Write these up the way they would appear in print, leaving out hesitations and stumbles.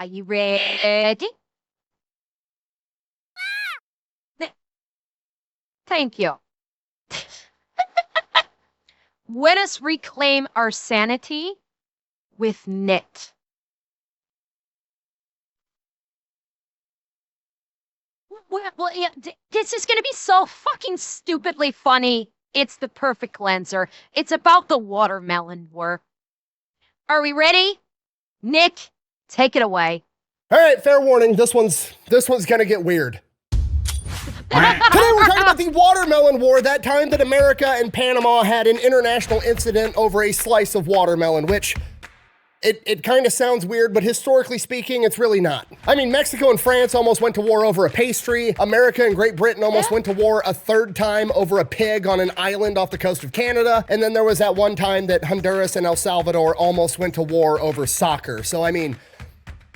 Are you ready? Thank you. Let us reclaim our sanity with knit. Well, yeah, this is going to be so fucking stupidly funny. It's the perfect cleanser. It's about the watermelon war. Are we ready? Nick, take it away. All right, fair warning. This one's gonna get weird. Today we're talking about the watermelon war, that time that America and Panama had an international incident over a slice of watermelon, which it kind of sounds weird, but historically speaking, it's really not. I mean, Mexico and France almost went to war over a pastry. America and Great Britain almost went to war a third time over a pig on an island off the coast of Canada. And then there was that one time that Honduras and El Salvador almost went to war over soccer. So, I mean,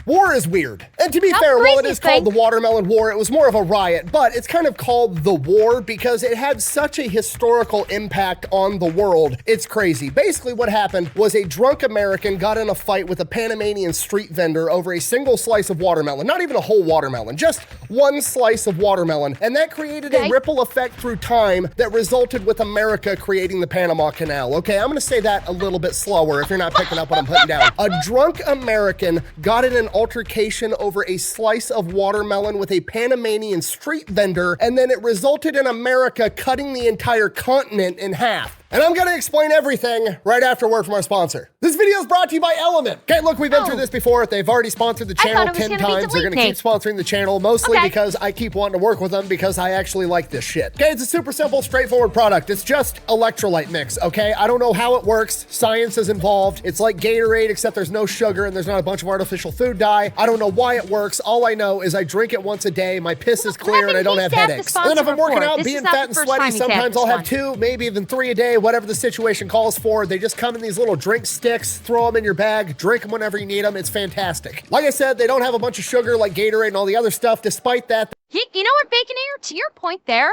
war is weird. And to be fair, while it is called the Watermelon War, it was more of a riot, but it's kind of called the war because it had such a historical impact on the world. It's crazy. Basically, what happened was a drunk American got in a fight with a Panamanian street vendor over a single slice of watermelon, not even a whole watermelon, just one slice of watermelon. And that created a ripple effect through time that resulted with America creating the Panama Canal. Okay, I'm gonna say that a little bit slower if you're not picking up what I'm putting down. A drunk American got in an altercation over a slice of watermelon with a Panamanian street vendor, and then it resulted in America cutting the entire continent in half. And I'm gonna explain everything right after a word from our sponsor. This video is brought to you by Element. Okay, look, we've been through this before. They've already sponsored the channel 10 times. They're gonna keep sponsoring the channel, mostly because I keep wanting to work with them because I actually like this shit. Okay, it's a super simple, straightforward product. It's just electrolyte mix, okay? I don't know how it works. Science is involved. It's like Gatorade, except there's no sugar and there's not a bunch of artificial food dye. I don't know why it works. All I know is I drink it once a day, my piss is clear, and I don't have headaches. And then if I'm working out, being fat and sweaty, sometimes I'll have 2, maybe even 3 a day, whatever the situation calls for. They just come in these little drink sticks, throw them in your bag, drink them whenever you need them. It's fantastic. Like I said, they don't have a bunch of sugar like Gatorade and all the other stuff. Despite that, you know what, Baconator, to your point there,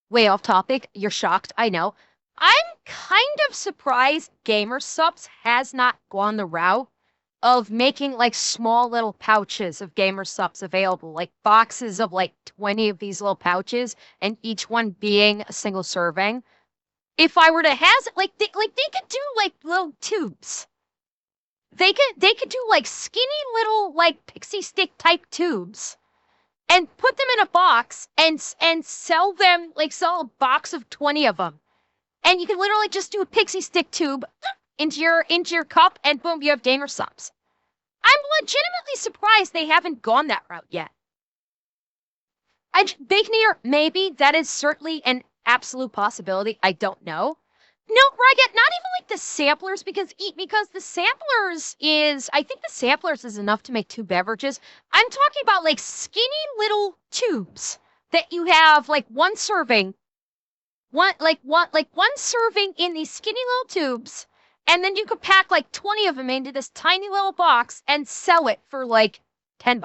way off topic, you're shocked, I know. I'm kind of surprised Gamer Subs has not gone the route of making like small little pouches of Gamer Subs available, like boxes of like 20 of these little pouches, and each one being a single serving. If I were to have like they could do like little tubes. They could do like skinny little like pixie stick type tubes and put them in a box and sell them, like sell a box of 20 of them. And you can literally just do a pixie stick tube into your cup and boom, you have Gamer Subs. I'm legitimately surprised they haven't gone that route yet. Baconator, maybe that is certainly an absolute possibility. I don't know. No, Riot, not even like the samplers, because the samplers is, I think the samplers is enough to make 2 beverages. I'm talking about like skinny little tubes that you have like one serving in these skinny little tubes, and then you could pack like 20 of them into this tiny little box and sell it for like $10.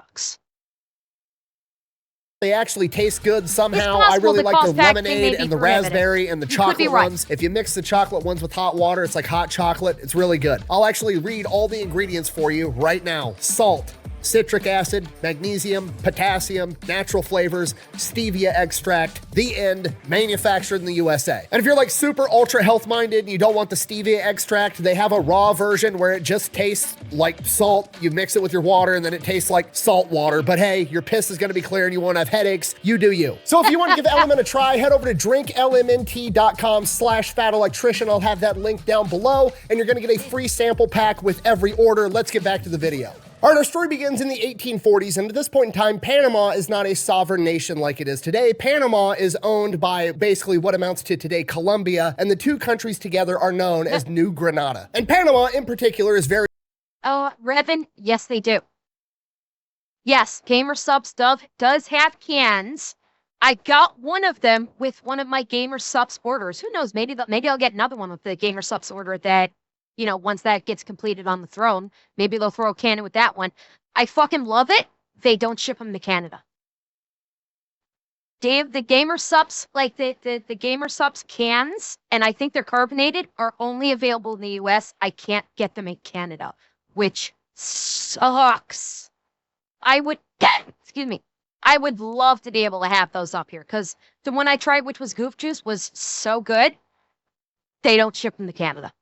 they actually taste good somehow. I really like the lemonade and the raspberry and the chocolate ones. If you mix the chocolate ones with hot water, it's like hot chocolate. It's really good. I'll actually read all the ingredients for you right now. Salt, citric acid, magnesium, potassium, natural flavors, stevia extract, the end, manufactured in the USA. And if you're like super ultra health minded and you don't want the stevia extract, they have a raw version where it just tastes like salt. You mix it with your water and then it tastes like salt water. But hey, your piss is gonna be clear and you won't have headaches. You do you. So if you want to give Element a try, head over to drinklmnt.com/Fat Electrician. I'll have that link down below and you're gonna get a free sample pack with every order. Let's get back to the video. All right, our story begins in the 1840s, and at this point in time, Panama is not a sovereign nation like it is today. Panama is owned by basically what amounts to today Colombia, and the 2 countries together are known as New Granada. And Panama, in particular, is very... Oh, Revan, yes, they do. Yes, Gamer Subs does have cans. I got one of them with one of my Gamer Subs orders. Who knows, maybe I'll get another one with the Gamer Subs order that... You know, once that gets completed on the throne, maybe they'll throw a can in with that one. I fucking love it. They don't ship them to Canada. Dave, the Gamer Subs, like the Gamer Subs cans, and I think they're carbonated, are only available in the US. I can't get them in Canada, which sucks. I would, excuse me, I would love to be able to have those up here because the one I tried, which was Goof Juice, was so good. They don't ship them to Canada.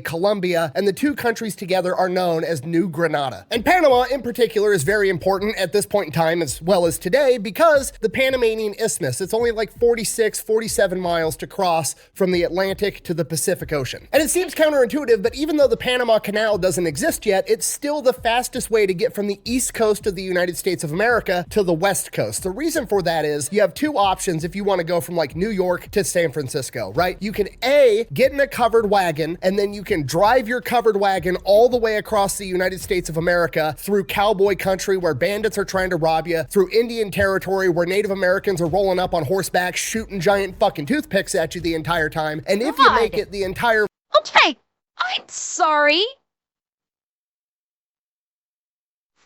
Colombia, and the two countries together are known as New Granada. And Panama in particular is very important at this point in time as well as today because the Panamanian Isthmus, it's only like 46, 47 miles to cross from the Atlantic to the Pacific Ocean. And it seems counterintuitive, but even though the Panama Canal doesn't exist yet, it's still the fastest way to get from the east coast of the United States of America to the west coast. The reason for that is you have two options if you want to go from like New York to San Francisco, right? You can A, get in a covered wagon, and then you can drive your covered wagon all the way across the United States of America through cowboy country where bandits are trying to rob you, through Indian territory where Native Americans are rolling up on horseback shooting giant fucking toothpicks at you the entire time. And if you make it the entire... Okay, I'm sorry.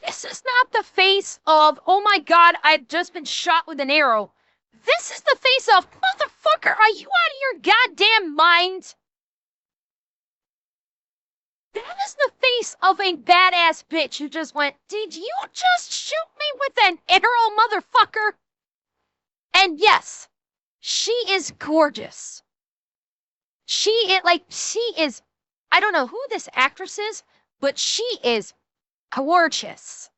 This is not the face of, oh my god, I've just been shot with an arrow. This is the face of, motherfucker, are you out of your goddamn mind? That is the face of a badass bitch who just went, did you just shoot me with an arrow, motherfucker? And yes, she is gorgeous. She is, I don't know who this actress is, but she is gorgeous.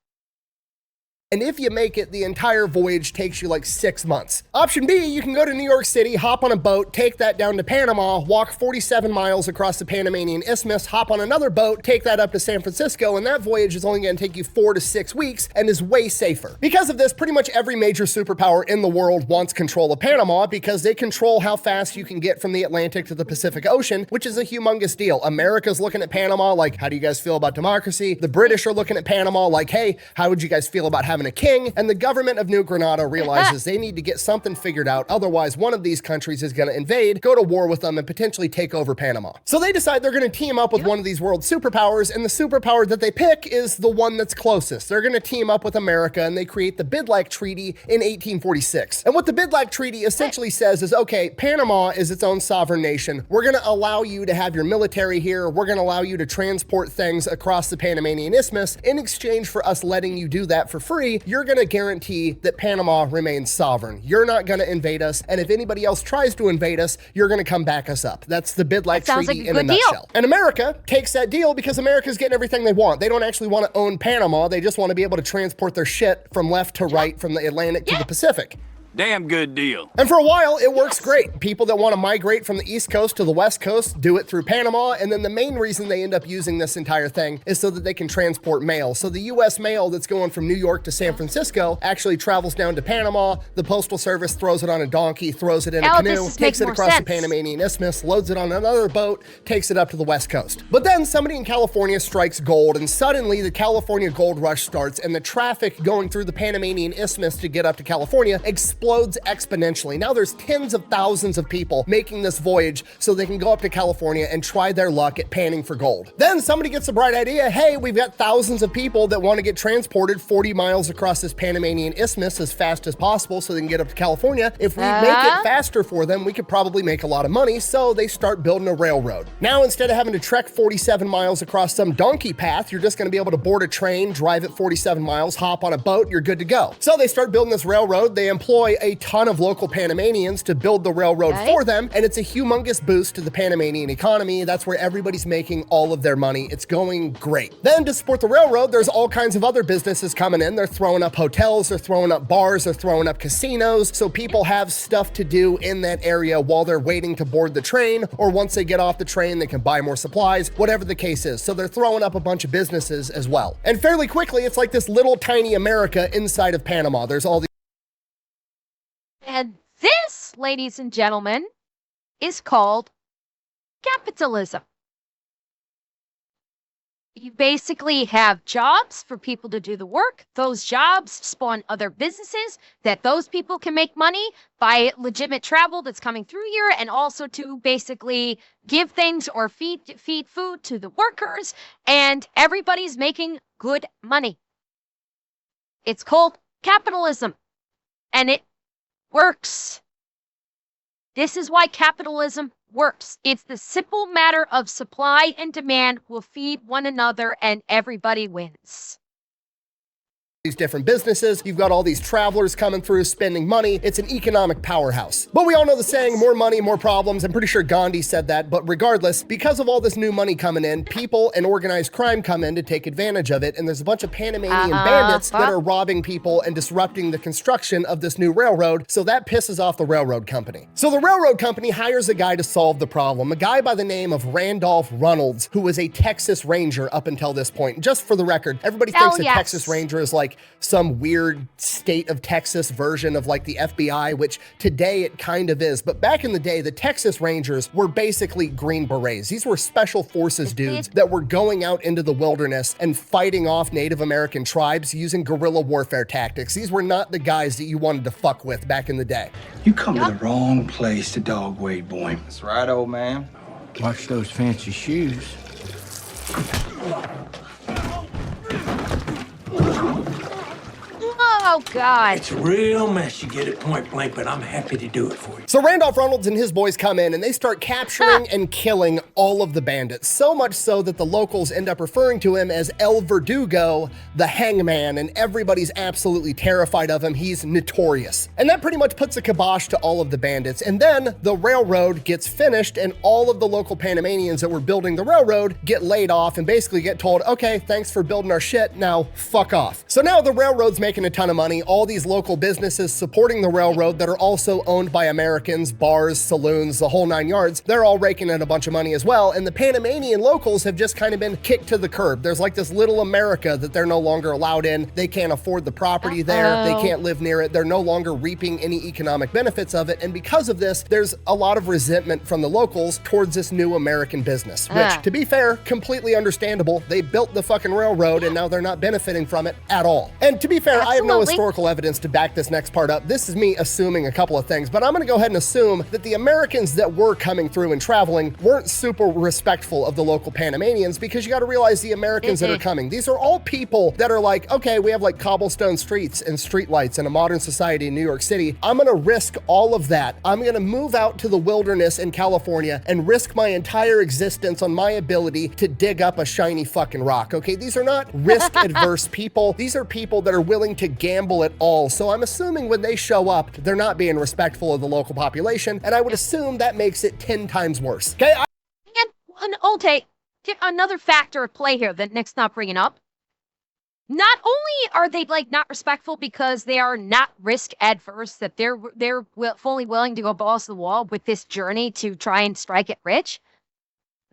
And if you make it, the entire voyage takes you like 6 months. Option B, you can go to New York City, hop on a boat, take that down to Panama, walk 47 miles across the Panamanian Isthmus, hop on another boat, take that up to San Francisco, and that voyage is only going to take you 4 to 6 weeks and is way safer. Because of this, pretty much every major superpower in the world wants control of Panama because they control how fast you can get from the Atlantic to the Pacific Ocean, which is a humongous deal. America's looking at Panama like, how do you guys feel about democracy? The British are looking at Panama like, hey, how would you guys feel about having a king? And the government of New Granada realizes they need to get something figured out, otherwise one of these countries is going to invade, go to war with them, and potentially take over Panama. So they decide they're going to team up with one of these world superpowers, and the superpower that they pick is the one that's closest. They're going to team up with America, and they create the Bidlack Treaty in 1846. And what the Bidlack Treaty essentially says is, okay, Panama is its own sovereign nation. We're going to allow you to have your military here. We're going to allow you to transport things across the Panamanian Isthmus. In exchange for us letting you do that for free, you're going to guarantee that Panama remains sovereign. You're not going to invade us, and if anybody else tries to invade us, you're going to come back us up. That's the Bidlack Treaty in a nutshell. And America takes that deal because America's getting everything they want. They don't actually want to own Panama. They just want to be able to transport their shit from left to right, from the Atlantic to the Pacific. Damn good deal. And for a while, it works great. People that want to migrate from the East Coast to the West Coast do it through Panama, and then the main reason they end up using this entire thing is so that they can transport mail. So the U.S. mail that's going from New York to San Francisco actually travels down to Panama. The Postal Service throws it on a donkey, throws it in a canoe, takes it across the Panamanian Isthmus, loads it on another boat, takes it up to the West Coast. But then somebody in California strikes gold, and suddenly the California gold rush starts, and the traffic going through the Panamanian Isthmus to get up to California explodes exponentially. Now there's tens of thousands of people making this voyage so they can go up to California and try their luck at panning for gold. Then somebody gets a bright idea. Hey, we've got thousands of people that want to get transported 40 miles across this Panamanian Isthmus as fast as possible so they can get up to California. If we make it faster for them, we could probably make a lot of money. So they start building a railroad. Now, instead of having to trek 47 miles across some donkey path, you're just going to be able to board a train, drive it 47 miles, hop on a boat, you're good to go. So they start building this railroad. They employ a ton of local Panamanians to build the railroad for them, and it's a humongous boost to the Panamanian economy. That's where everybody's making all of their money. It's going great. Then to support the railroad, there's all kinds of other businesses coming in. They're throwing up hotels, they're throwing up bars, they're throwing up casinos, so people have stuff to do in that area while they're waiting to board the train, or once they get off the train, they can buy more supplies, whatever the case is. So they're throwing up a bunch of businesses as well. And fairly quickly, it's like this little tiny America inside of Panama. There's all the And this, ladies and gentlemen, is called capitalism. You basically have jobs for people to do the work. Those jobs spawn other businesses that those people can make money by legitimate travel that's coming through here, and also to basically give things or feed food to the workers, and everybody's making good money. It's called capitalism, and it works. This is why capitalism works. It's the simple matter of supply and demand will feed one another and everybody wins. These different businesses, you've got all these travelers coming through spending money. It's an economic powerhouse. But we all know the saying, more money, more problems. I'm pretty sure Gandhi said that, but regardless, because of all this new money coming in, people and organized crime come in to take advantage of it, and there's a bunch of Panamanian bandits that are robbing people and disrupting the construction of this new railroad, so that pisses off the railroad company. So the railroad company hires a guy to solve the problem, a guy by the name of Randolph Runnels, who was a Texas Ranger up until this point. Just for the record, everybody thinks a Texas Ranger is like some weird state of Texas version of like the FBI, which today it kind of is. But back in the day, the Texas Rangers were basically Green Berets. These were special forces dudes that were going out into the wilderness and fighting off Native American tribes using guerrilla warfare tactics. These were not the guys that you wanted to fuck with back in the day. You come to the wrong place to dog wade, boy. That's right, old man. Watch those fancy shoes. Oh, God. It's a real mess. You get it point blank, but I'm happy to do it for you. So Randolph Runnels and his boys come in and they start capturing and killing all of the bandits. So much so that the locals end up referring to him as El Verdugo, the hangman, and everybody's absolutely terrified of him. He's notorious. And that pretty much puts a kibosh to all of the bandits. And then the railroad gets finished and all of the local Panamanians that were building the railroad get laid off and basically get told, okay, thanks for building our shit, now fuck off. So now the railroad's making a ton of money. All these local businesses supporting the railroad that are also owned by Americans, bars, saloons, the whole nine yards, they're all raking in a bunch of money as well. And the Panamanian locals have just kind of been kicked to the curb. There's like this little America that they're no longer allowed in. They can't afford the property there. They can't live near it. They're no longer reaping any economic benefits of it. And because of this, there's a lot of resentment from the locals towards this new American business, which, to be fair, completely understandable. They built the fucking railroad and now they're not benefiting from it at all. And to be fair, I have no historical evidence to back this next part up. This is me assuming a couple of things, but I'm going to go ahead and assume that the Americans that were coming through and traveling weren't super respectful of the local Panamanians, because you got to realize the Americans that are coming, these are all people that are like, okay, we have like cobblestone streets and streetlights in a modern society in New York City. I'm going to risk all of that. I'm going to move out to the wilderness in California and risk my entire existence on my ability to dig up a shiny fucking rock. Okay, these are not risk adverse people. These are people that are willing to gamble at all. So I'm assuming when they show up, they're not being respectful of the local population, and I would assume that makes it 10 times worse. Okay. Another factor at play here that Nick's not bringing up. Not only are they like not respectful because they are not risk adverse, that they're fully willing to go balls to the wall with this journey to try and strike it rich,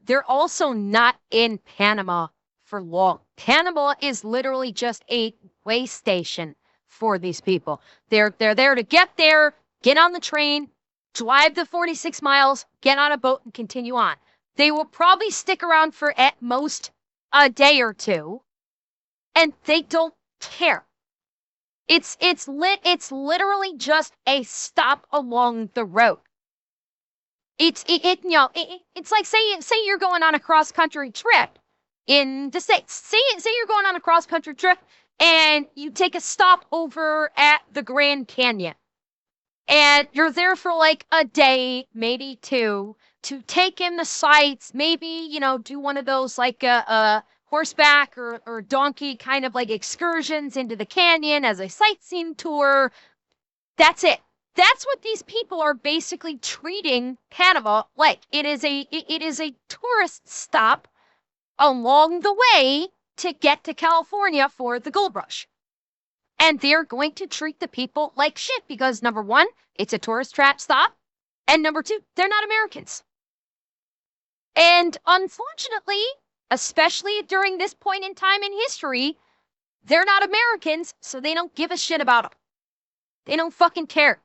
they're also not in Panama for long. Panama is literally just a way station for these people. They're there to get there, get on the train, drive the 46 miles, get on a boat, and continue on. They will probably stick around for at most a day or two, and they don't care. It's literally just a stop along the road. It's like say you're going on a cross country trip in the States. Say you're going on a cross country trip and you take a stop over at the Grand Canyon. And you're there for like a day, maybe two, to take in the sights, maybe, do one of those like horseback or donkey kind of like excursions into the canyon as a sightseeing tour. That's it. That's what these people are basically treating Panama like. It is a tourist stop along the way to get to California for the gold rush. And they're going to treat the people like shit because, number one, it's a tourist trap stop. And number two, they're not Americans. And unfortunately, especially during this point in time in history, they're not Americans, so they don't give a shit about them. They don't fucking care.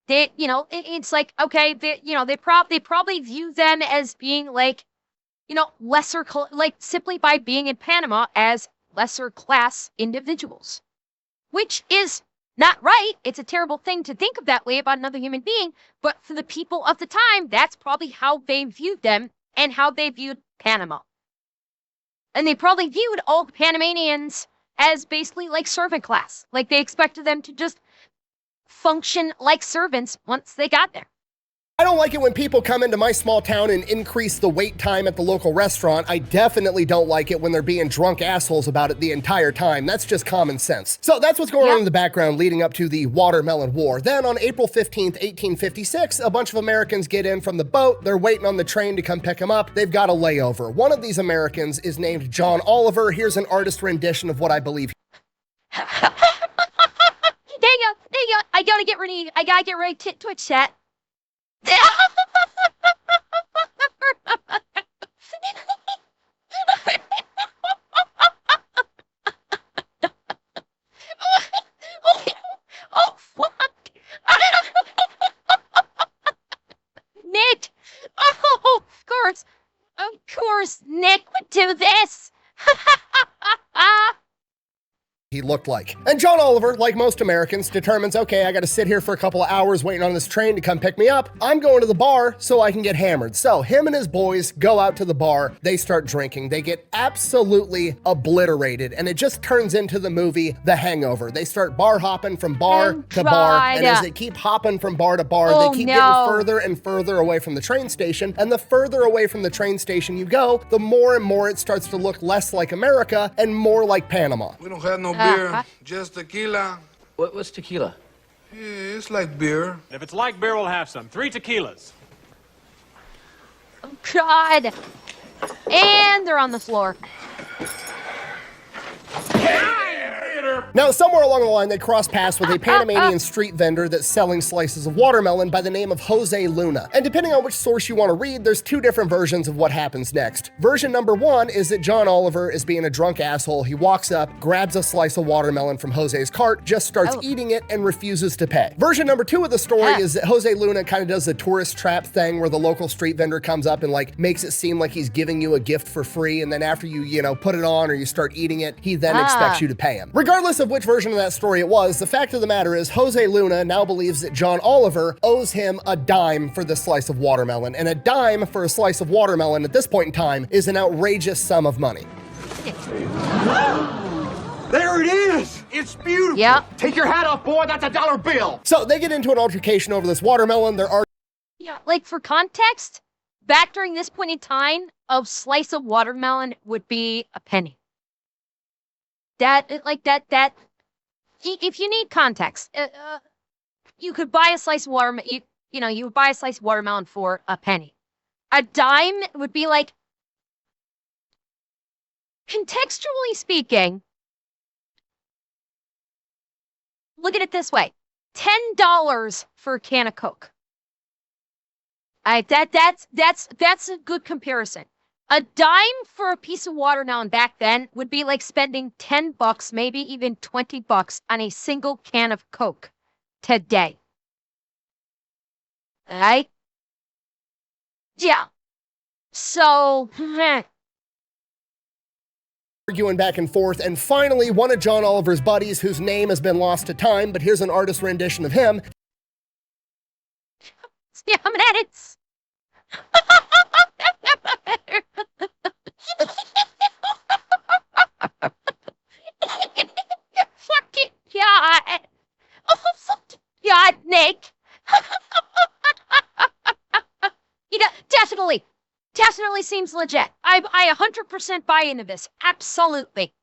It's like, okay, they probably view them as being like, lesser, like simply by being in Panama as lesser class individuals, which is not right. It's a terrible thing to think of that way about another human being, but for the people of the time, that's probably how they viewed them and how they viewed Panama. And they probably viewed all Panamanians as basically like servant class. Like they expected them to just function like servants once they got there. I don't like it when people come into my small town and increase the wait time at the local restaurant. I definitely don't like it when they're being drunk assholes about it the entire time. That's just common sense. So that's what's going on in the background leading up to the Watermelon War. Then on April 15th, 1856, a bunch of Americans get in from the boat. They're waiting on the train to come pick them up. They've got a layover. One of these Americans is named John Oliver. Here's an artist rendition of what I believe. There you go. I gotta get ready to Twitch chat. Oh, fuck. Nick. Oh, of course, Nick would do this. He looked like. And John Oliver, like most Americans, determines, okay, I gotta sit here for a couple of hours waiting on this train to come pick me up. I'm going to the bar so I can get hammered. So him and his boys go out to the bar. They start drinking. They get absolutely obliterated. And it just turns into the movie The Hangover. They start bar hopping from bar to bar. And as they keep hopping from bar to bar, they keep getting further and further away from the train station. And the further away from the train station you go, the more and more it starts to look less like America and more like Panama. We don't have no beer, just tequila. What's tequila? Yeah, it's like beer. If it's like beer, we'll have some. 3 tequilas. Oh, God. And they're on the floor. Now, somewhere along the line, they cross paths with a Panamanian street vendor that's selling slices of watermelon by the name of Jose Luna. And depending on which source you want to read, there's two different versions of what happens next. Version number one is that John Oliver is being a drunk asshole. He walks up, grabs a slice of watermelon from Jose's cart, just starts eating it, and refuses to pay. Version number two of the story is that Jose Luna kind of does the tourist trap thing where the local street vendor comes up and like makes it seem like he's giving you a gift for free, and then after you know, put it on or you start eating it, he then expects you to pay him. Regardless of which version of that story it was, the fact of the matter is Jose Luna now believes that John Oliver owes him a dime for this slice of watermelon, and a dime for a slice of watermelon at this point in time is an outrageous sum of money. There it is! It's beautiful! Yeah. Take your hat off, boy, that's a $1 bill! So they get into an altercation over this watermelon. There are like for context, back during this point in time, a slice of watermelon would be a penny. If you need context, you could buy a slice of watermelon. You would buy a slice of watermelon for a penny. A dime would be like, contextually speaking, look at it this way: $10 for a can of Coke. That's a good comparison. A dime for a piece of watermelon back then would be like spending $10, maybe even $20 on a single can of Coke today. All right? Yeah. So, arguing back and forth, and finally, one of John Oliver's buddies, whose name has been lost to time, but here's an artist rendition of him. yeah, I'm an edit. Fucking God. Oh, God, Nick. Definitely seems legit. I 100% buy into this. Absolutely.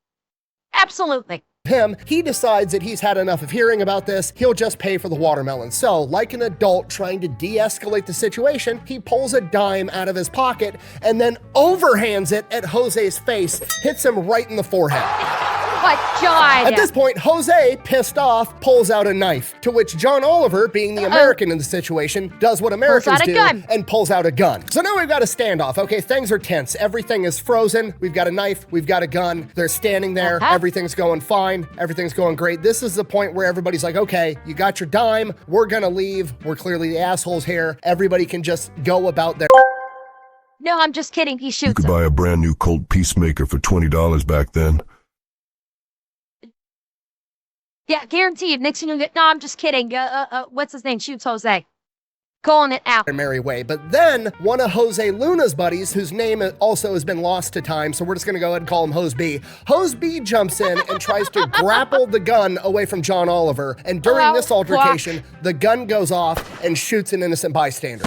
He decides that he's had enough of hearing about this. He'll just pay for the watermelon. So, like an adult trying to de-escalate the situation, he pulls a dime out of his pocket and then overhands it at Jose's face, hits him right in the forehead. But God. At this point, Jose, pissed off, pulls out a knife, to which John Oliver, being the American in the situation, does what Americans do and pulls out a gun. So now we've got a standoff. Okay, things are tense. Everything is frozen. We've got a knife. We've got a gun. They're standing there. Everything's going fine. Everything's going great. This is the point where everybody's like, okay, you got your dime. We're gonna leave. We're clearly the assholes here. Everybody can just go about their... No, I'm just kidding. He shoots You could him. buy a brand new Colt Peacemaker for $20 back then. Yeah, guaranteed. Nixon will get... No, I'm just kidding. What's his name? Shoots Jose. calling it out. merry way. But then one of Jose Luna's buddies, whose name also has been lost to time, so we're just gonna go ahead and call him Hose B. Hose B jumps in and tries to grapple the gun away from John Oliver. And during this altercation, the gun goes off and shoots an innocent bystander.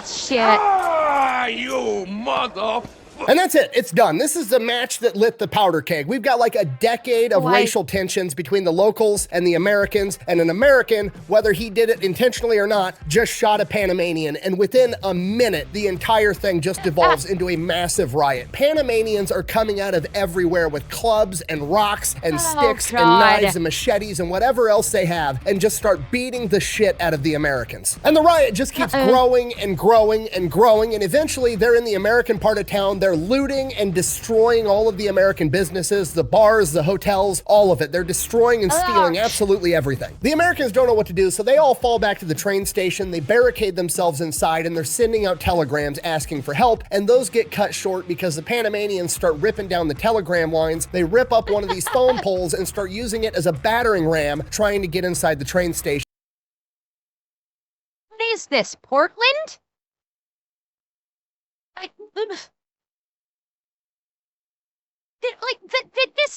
Shit. Ah, you mother... And that's it. It's done. This is the match that lit the powder keg. We've got like a decade of racial tensions between the locals and the Americans, and an American, whether he did it intentionally or not, just shot a Panamanian. And within a minute, the entire thing just devolves into a massive riot. Panamanians are coming out of everywhere with clubs and rocks and sticks and knives and machetes and whatever else they have, and just start beating the shit out of the Americans. And the riot just keeps growing and growing and growing, and eventually they're in the American part of town. They're looting and destroying all of the American businesses, the bars, the hotels, all of it. They're destroying and stealing absolutely everything. The Americans don't know what to do, so they all fall back to the train station. They barricade themselves inside, and they're sending out telegrams asking for help, and those get cut short because the Panamanians start ripping down the telegram lines. They rip up one of these phone poles and start using it as a battering ram, trying to get inside the train station. What is this, Portland?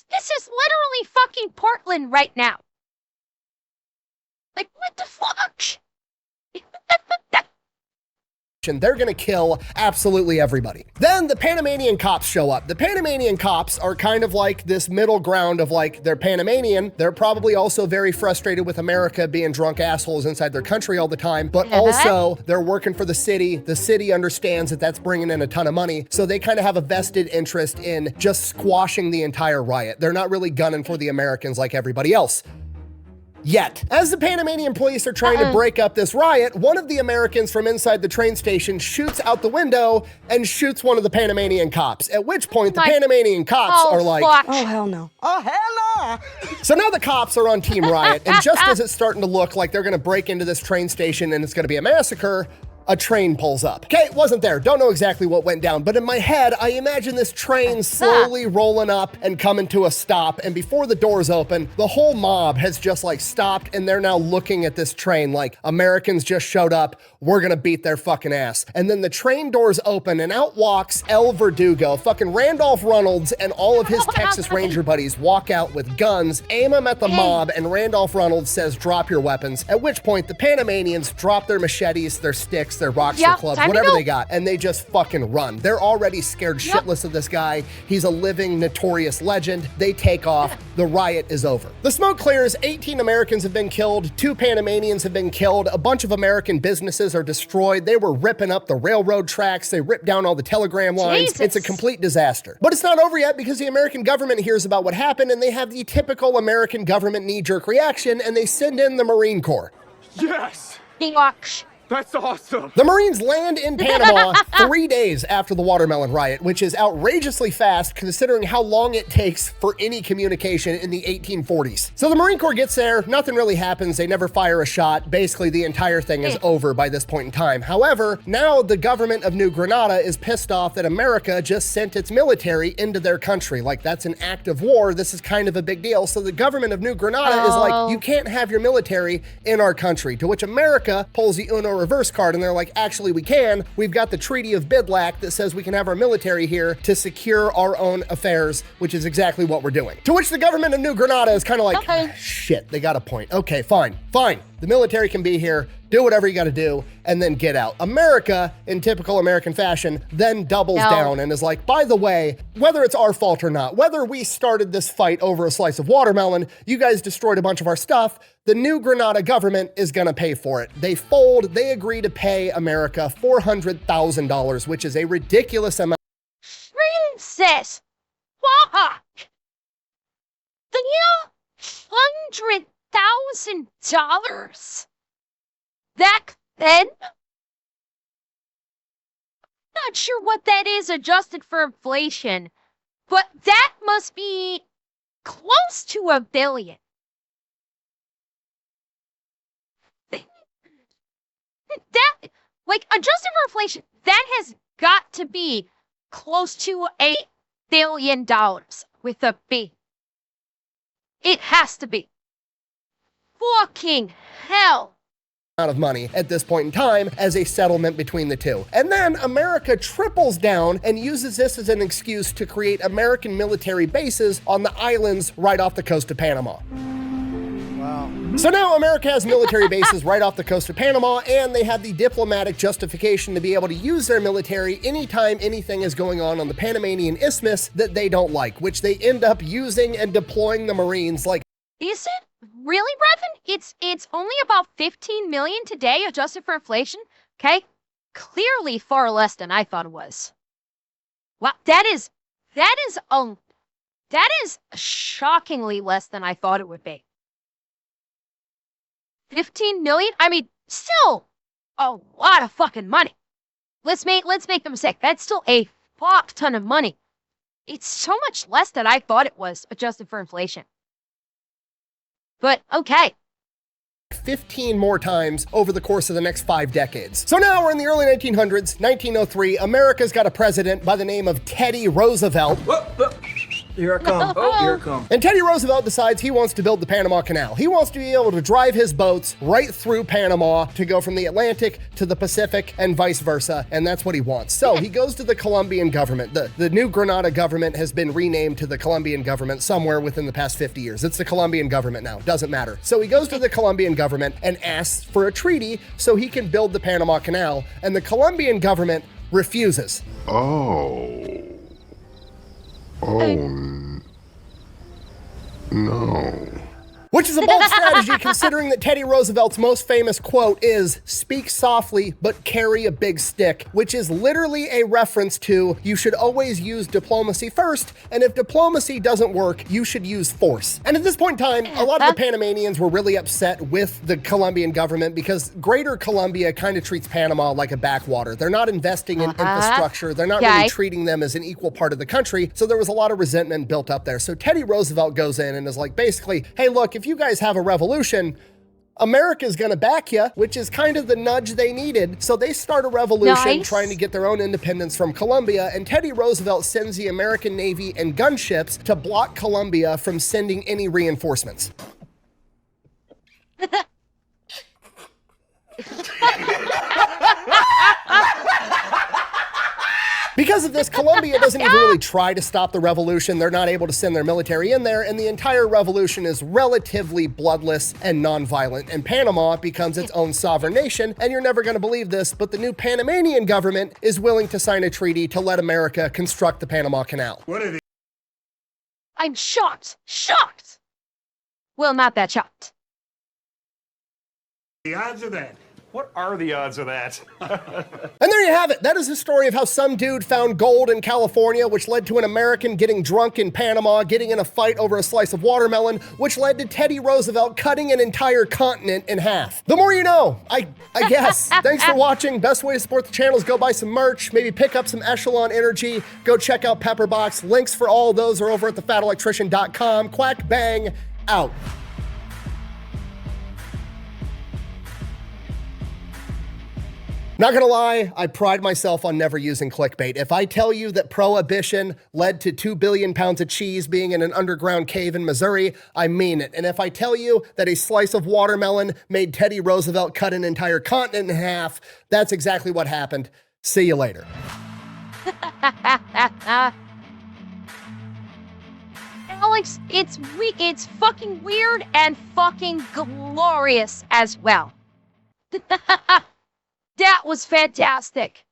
This is literally fucking Portland right now. Like, what the fuck? They're gonna kill absolutely everybody. Then the Panamanian cops show up. The Panamanian cops are kind of like this middle ground of like, they're Panamanian. They're probably also very frustrated with America being drunk assholes inside their country all the time, but also they're working for the city. The city understands that that's bringing in a ton of money, so they kind of have a vested interest in just squashing the entire riot. They're not really gunning for the Americans like everybody else. Yet. As the Panamanian police are trying to break up this riot, one of the Americans from inside the train station shoots out the window and shoots one of the Panamanian cops, at which point the Panamanian cops are like, oh, hell no. Oh, hell no. So now the cops are on Team Riot, and just as it's starting to look like they're gonna break into this train station and it's gonna be a massacre, a train pulls up. Okay, wasn't there. Don't know exactly what went down, but in my head, I imagine this train slowly rolling up and coming to a stop, and before the doors open, the whole mob has just like stopped, and they're now looking at this train like, Americans just showed up, we're gonna beat their fucking ass. And then the train doors open, and out walks El Verdugo, fucking Randolph Reynolds, and all of his Texas Ranger buddies walk out with guns, aim them at the mob, and Randolph Reynolds says, drop your weapons, at which point the Panamanians drop their machetes, their sticks, their rocks, their clubs, whatever they got, and they just fucking run. They're already scared shitless of this guy. He's a living, notorious legend. They take off. The riot is over. The smoke clears. 18 Americans have been killed. 2 Panamanians have been killed. A bunch of American businesses are destroyed. They were ripping up the railroad tracks. They ripped down all the telegram lines. It's a complete disaster. But it's not over yet, because the American government hears about what happened, and they have the typical American government knee-jerk reaction, and they send in the Marine Corps. Yes! That's awesome. The Marines land in Panama 3 days after the watermelon riot, which is outrageously fast considering how long it takes for any communication in the 1840s. So the Marine Corps gets there, nothing really happens, they never fire a shot. Basically, the entire thing is over by this point in time. However, now the government of New Granada is pissed off that America just sent its military into their country. Like, that's an act of war. This is kind of a big deal. So the government of New Granada is like, you can't have your military in our country, to which America pulls the Uno reverse card, and they're like, actually we can. We've got the Treaty of Bidlack that says we can have our military here to secure our own affairs, which is exactly what we're doing. To which the government of New Granada is kind of like, shit, they got a point. Okay, fine. The military can be here, do whatever you gotta do, and then get out. America, in typical American fashion, then doubles down and is like, by the way, whether it's our fault or not, whether we started this fight over a slice of watermelon, you guys destroyed a bunch of our stuff, the New Granada government is gonna pay for it. They fold, they agree to pay America $400,000, which is a ridiculous amount. Princess, fuck! $300,000? Back then? Not sure what that is adjusted for inflation, but that must be close to $1 billion. That, like, adjusted for inflation, that has got to be close to $8 billion with a B. It has to be. Fucking hell. of money at this point in time as a settlement between the two. And then America triples down and uses this as an excuse to create American military bases on the islands right off the coast of Panama. Wow. So now America has military bases right off the coast of Panama, and they have the diplomatic justification to be able to use their military anytime anything is going on the Panamanian Isthmus that they don't like, which they end up using and deploying the Marines like. Is it really, Brevin? It's only about 15 million today, adjusted for inflation. Okay, clearly far less than I thought it was. Wow, that is shockingly less than I thought it would be. 15 million? I mean, still a lot of fucking money. Let's make no mistake. That's still a fuck ton of money. It's so much less than I thought it was, adjusted for inflation. But okay. 15 more times over the course of the next 5 decades. So now we're in the early 1900s, 1903. America's got a president by the name of Teddy Roosevelt. Here I come. Oh, here I come. And Teddy Roosevelt decides he wants to build the Panama Canal. He wants to be able to drive his boats right through Panama to go from the Atlantic to the Pacific and vice versa, and that's what he wants. So he goes to the Colombian government. The New Granada government has been renamed to the Colombian government somewhere within the past 50 years. It's the Colombian government now, doesn't matter. So he goes to the Colombian government and asks for a treaty so he can build the Panama Canal, and the Colombian government refuses. No. Which is a bold strategy considering that Teddy Roosevelt's most famous quote is, "Speak softly, but carry a big stick," which is literally a reference to you should always use diplomacy first, and if diplomacy doesn't work, you should use force. And at this point in time, a lot of the Panamanians were really upset with the Colombian government because Greater Colombia kind of treats Panama like a backwater. They're not investing in infrastructure. They're not really treating them as an equal part of the country. So there was a lot of resentment built up there. So Teddy Roosevelt goes in and is like, basically, hey, look, if you guys have a revolution, America's gonna back you, which is kind of the nudge they needed. So they start a revolution trying to get their own independence from Colombia, and Teddy Roosevelt sends the American Navy and gunships to block Colombia from sending any reinforcements. Because of this, Colombia doesn't even really try to stop the revolution. They're not able to send their military in there, and the entire revolution is relatively bloodless and nonviolent. And Panama becomes its own sovereign nation, and you're never gonna believe this, but the new Panamanian government is willing to sign a treaty to let America construct the Panama Canal. I'm shocked. Shocked! Well, not that shocked. The odds of that. What are the odds of that? And there you have it. That is the story of how some dude found gold in California, which led to an American getting drunk in Panama, getting in a fight over a slice of watermelon, which led to Teddy Roosevelt cutting an entire continent in half. The more you know, I guess. Thanks for watching. Best way to support the channel is go buy some merch, maybe pick up some Echelon Energy, go check out Pepperbox. Links for all of those are over at thefatelectrician.com. Quack bang, out. Not gonna lie, I pride myself on never using clickbait. If I tell you that prohibition led to 2 billion pounds of cheese being in an underground cave in Missouri, I mean it. And if I tell you that a slice of watermelon made Teddy Roosevelt cut an entire continent in half, that's exactly what happened. See you later. Alex, it's fucking weird and fucking glorious as well. That was fantastic.